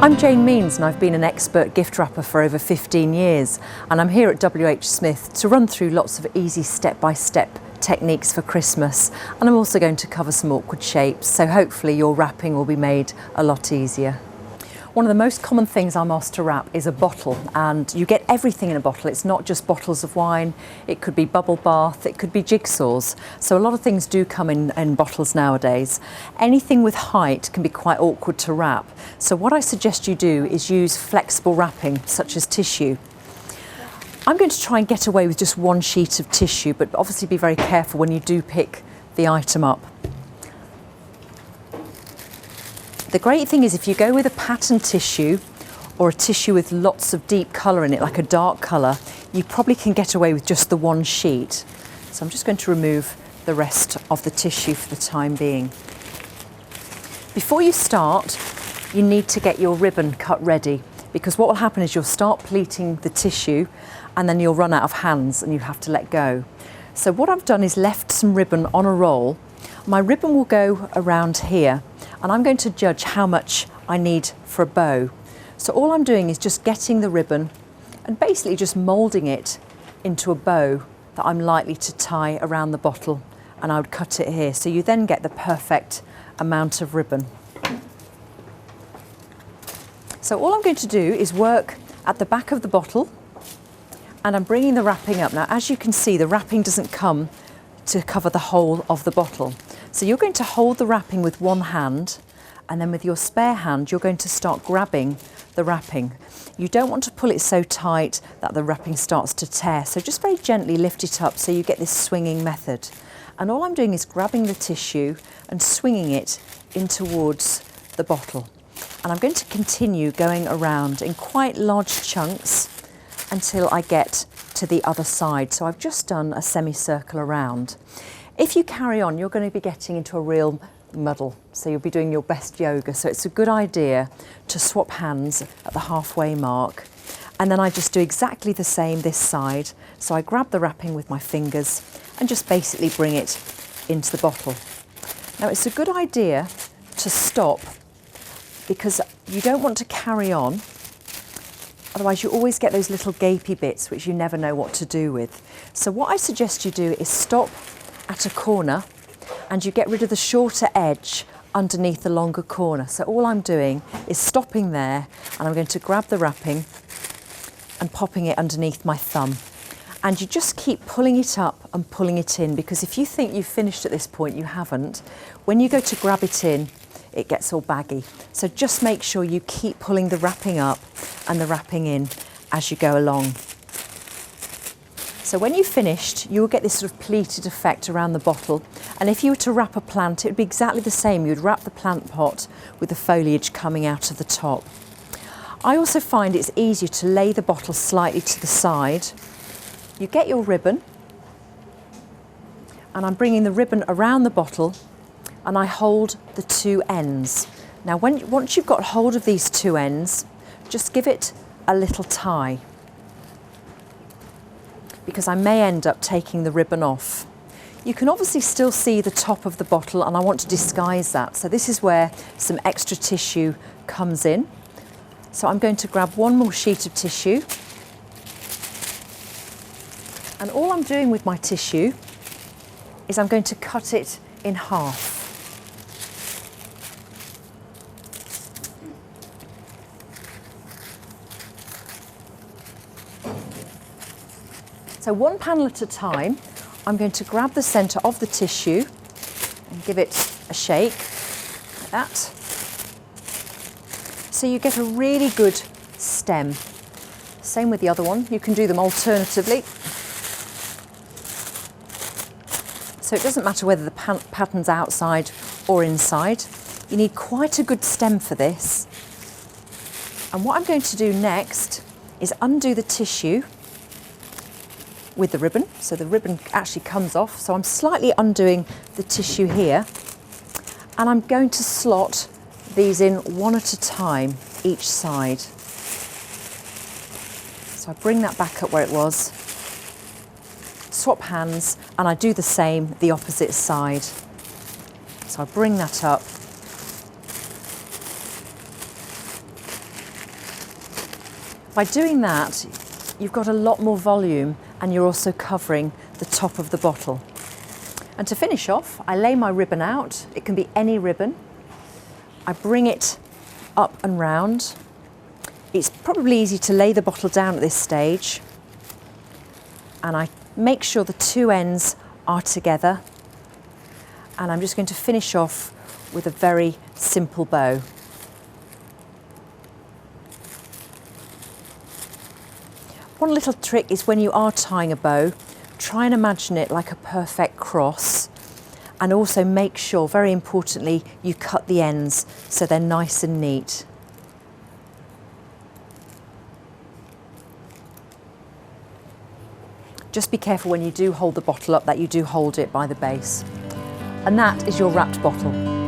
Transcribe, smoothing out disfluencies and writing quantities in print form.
I'm Jane Means and I've been an expert gift wrapper for over 15 years, and I'm here at WHSmith to run through lots of easy step-by-step techniques for Christmas, and I'm also going to cover some awkward shapes, so hopefully your wrapping will be made a lot easier. One of the most common things I'm asked to wrap is a bottle, and you get everything in a bottle. It's not just bottles of wine, it could be bubble bath, it could be jigsaws. So a lot of things do come in bottles nowadays. Anything with height can be quite awkward to wrap. So what I suggest you do is use flexible wrapping, such as tissue. I'm going to try and get away with just one sheet of tissue, but obviously be very careful when you do pick the item up. The great thing is if you go with a pattern tissue or a tissue with lots of deep colour in it, like a dark colour, you probably can get away with just the one sheet. So I'm just going to remove the rest of the tissue for the time being. Before you start, you need to get your ribbon cut ready, because what will happen is you'll start pleating the tissue and then you'll run out of hands and you have to let go. So what I've done is left some ribbon on a roll. My ribbon will go around here, and I'm going to judge how much I need for a bow. So all I'm doing is just getting the ribbon and basically just moulding it into a bow that I'm likely to tie around the bottle, and I would cut it here. So you then get the perfect amount of ribbon. So all I'm going to do is work at the back of the bottle, and I'm bringing the wrapping up. Now, as you can see, the wrapping doesn't come to cover the whole of the bottle. So you're going to hold the wrapping with one hand, and then with your spare hand, you're going to start grabbing the wrapping. You don't want to pull it so tight that the wrapping starts to tear. So just very gently lift it up so you get this swinging method. And all I'm doing is grabbing the tissue and swinging it in towards the bottle. And I'm going to continue going around in quite large chunks until I get to the other side. So I've just done a semicircle around. If you carry on, you're going to be getting into a real muddle. So you'll be doing your best yoga. So it's a good idea to swap hands at the halfway mark. And then I just do exactly the same this side. So I grab the wrapping with my fingers and just basically bring it into the bottle. Now it's a good idea to stop, because you don't want to carry on. Otherwise you always get those little gapey bits which you never know what to do with. So what I suggest you do is stop at a corner and you get rid of the shorter edge underneath the longer corner. So all I'm doing is stopping there, and I'm going to grab the wrapping and popping it underneath my thumb. And you just keep pulling it up and pulling it in, because if you think you've finished at this point, you haven't. When you go to grab it in, it gets all baggy. So just make sure you keep pulling the wrapping up and the wrapping in as you go along. So when you've finished, you'll get this sort of pleated effect around the bottle. And if you were to wrap a plant, it would be exactly the same. You'd wrap the plant pot with the foliage coming out of the top. I also find it's easier to lay the bottle slightly to the side. You get your ribbon, and I'm bringing the ribbon around the bottle, and I hold the two ends. Now once you've got hold of these two ends, just give it a little tie, because I may end up taking the ribbon off. You can obviously still see the top of the bottle, and I want to disguise that. So this is where some extra tissue comes in. So I'm going to grab one more sheet of tissue, and all I'm doing with my tissue is I'm going to cut it in half. So one panel at a time, I'm going to grab the centre of the tissue and give it a shake, like that. So you get a really good stem. Same with the other one, you can do them alternatively. So it doesn't matter whether the pattern's outside or inside. You need quite a good stem for this. And what I'm going to do next is undo the tissue with the ribbon. So the ribbon actually comes off. So I'm slightly undoing the tissue here, and I'm going to slot these in one at a time, each side. So I bring that back up where it was, swap hands, and I do the same the opposite side. So I bring that up By doing that, you've got a lot more volume and you're also covering the top of the bottle. And to finish off, I lay my ribbon out. It can be any ribbon. I bring it up and round. It's probably easy to lay the bottle down at this stage. And I make sure the two ends are together. And I'm just going to finish off with a very simple bow. One little trick is when you are tying a bow, try and imagine it like a perfect cross, and also make sure, very importantly, you cut the ends so they're nice and neat. Just be careful when you do hold the bottle up that you do hold it by the base. And that is your wrapped bottle.